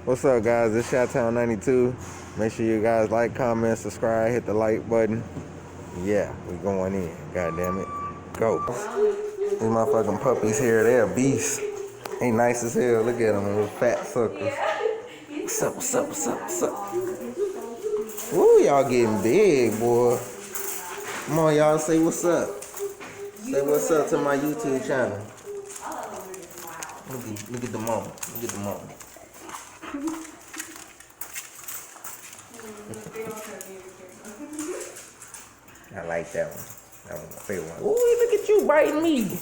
What's up, guys? It's Chi-Town 92. Make sure you guys like, comment, subscribe, hit the like button. Yeah, we going in. God damn it. Go. These motherfucking puppies here, they're beasts. They nice as hell. Look at them, little fat suckers. What's up, what's up, what's up, what's up? Ooh, y'all getting big, boy. Come on, y'all, say what's up. Say what's up to my YouTube channel. Look at the moment. Look at the moment. I like that one. That one's my favorite one. Ooh, look at you biting me.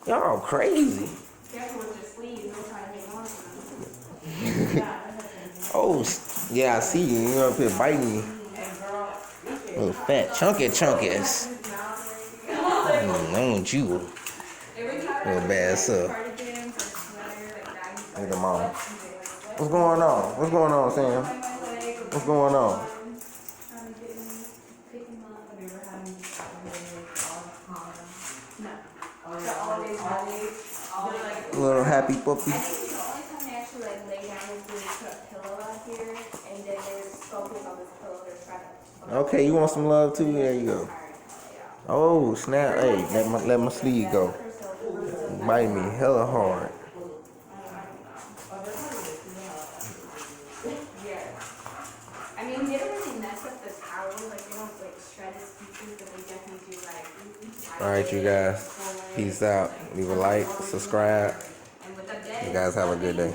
Y'all crazy. Oh, yeah, I see you. You're up here biting me. Little fat chunky. I want you. Little bad stuff. Look at the mom. What's going on? What's going on, Sam? What's going on? Little happy puppy. Okay, you want some love too? There you go. Oh, snap. Hey, let my sleeve go. Bite me hella hard. I mean, they don't really mess up the towel, like they don't like shred his pieces, but they definitely do like. Alright, you guys. Peace out. Leave a like, subscribe. You guys have a good day.